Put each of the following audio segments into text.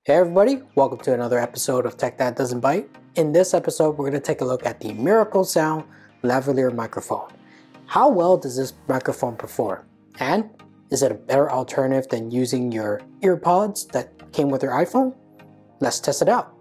Hey everybody, welcome to another episode of Tech That Doesn't Byte. In this episode, we're going to take a look at the Miracle Sound Lavalier Microphone. How well does this microphone perform? And is it a better alternative than using your earpods that came with your iPhone? Let's test it out.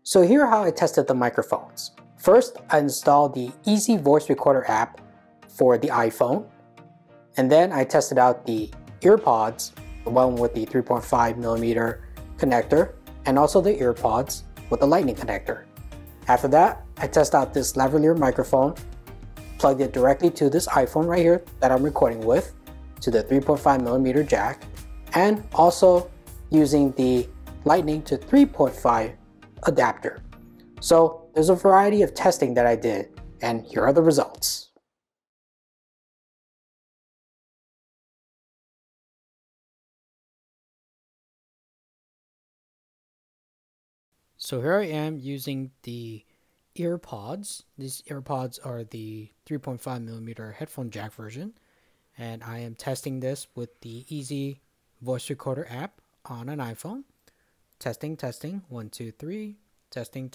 So here are how I tested the microphones. First, I installed the Easy Voice Recorder app for the iPhone. And then I tested out the earpods, the one with the 3.5mm connector, and also the earpods with the lightning connector. After that, I tested out this lavalier microphone, plugged it directly to this iPhone right here that I'm recording with, to the 3.5mm jack, and also using the lightning to 3.5 adapter. So there's a variety of testing that I did, and here are the results. So here I am using the earpods. These earpods are the 3.5mm headphone jack version, and I am testing this with the Easy Voice Recorder app on an iPhone. Testing, 1, 2, 3. Testing,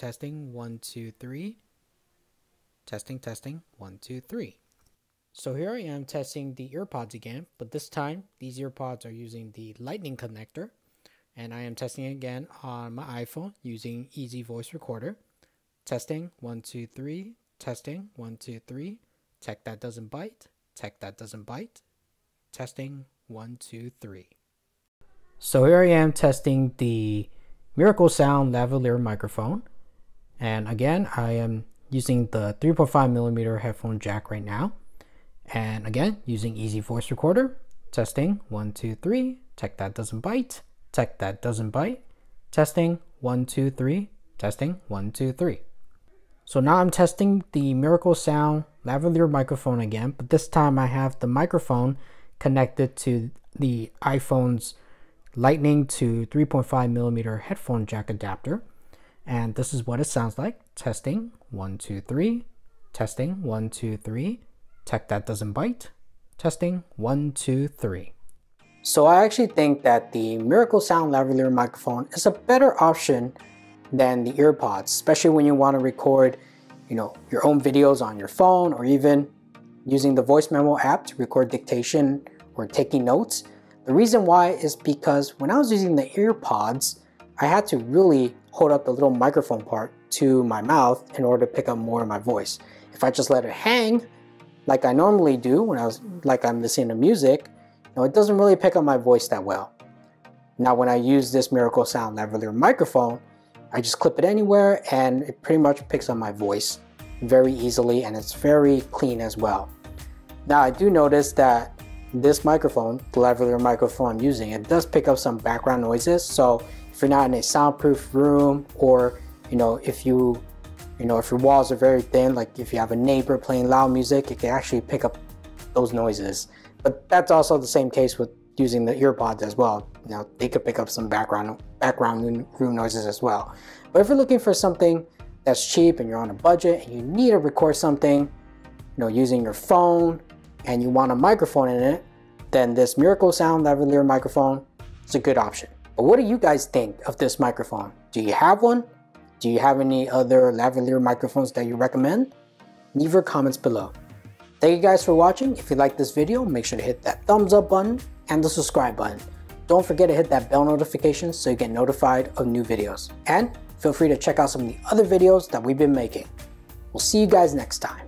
1, 2, 3. Testing, 1, 2, 3. So here I am testing the earpods again, but this time these earpods are using the lightning connector, and I am testing again on my iPhone using Easy Voice Recorder. Testing, 1, 2, 3. Testing, 1, 2, 3. Tech That Doesn't Byte. Tech That Doesn't Byte. Testing, 1, 2, 3. So here I am testing the Miracle Sound Lavalier Microphone, and again I am using the 3.5mm headphone jack right now, and again using Easy Voice Recorder. Testing, 1, 2, 3. Tech That Doesn't Byte. Tech That Doesn't Byte. Testing, 1, 2, 3. Testing, 1, 2, 3. So now I'm testing the Miracle Sound Lavalier microphone again, but this time I have the microphone connected to the iPhone's lightning to 3.5mm headphone jack adapter, and this is what it sounds like. Testing, 1, 2, 3. Testing, 1, 2, 3. Tech That Doesn't Byte. Testing, 1, 2, 3. So I actually think that the Miracle Sound Lavalier microphone is a better option than the earpods, especially when you want to record, your own videos on your phone, or even using the voice memo app to record dictation or taking notes. The reason why is because when I was using the earpods, I had to really hold up the little microphone part to my mouth in order to pick up more of my voice. If I just let it hang, like I normally do when I'm listening to music, it doesn't really pick up my voice that well. Now when I use this Miracle Sound Lavalier microphone, I just clip it anywhere and it pretty much picks up my voice very easily, and it's very clean as well. Now I do notice that this microphone, the lavalier microphone I'm using, it does pick up some background noises. So if you're not in a soundproof room, or if your walls are very thin, like if you have a neighbor playing loud music, it can actually pick up those noises. But that's also the same case with using the earpods as well. They could pick up some background room noises as well. But if you're looking for something that's cheap and you're on a budget and you need to record something, using your phone, and you want a microphone in it, then this Miracle Sound Lavalier microphone is a good option. But what do you guys think of this microphone? Do you have one? Do you have any other lavalier microphones that you recommend? Leave your comments below. Thank you guys for watching. If you like this video, make sure to hit that thumbs up button and the subscribe button. Don't forget to hit that bell notification so you get notified of new videos. And feel free to check out some of the other videos that we've been making. We'll see you guys next time.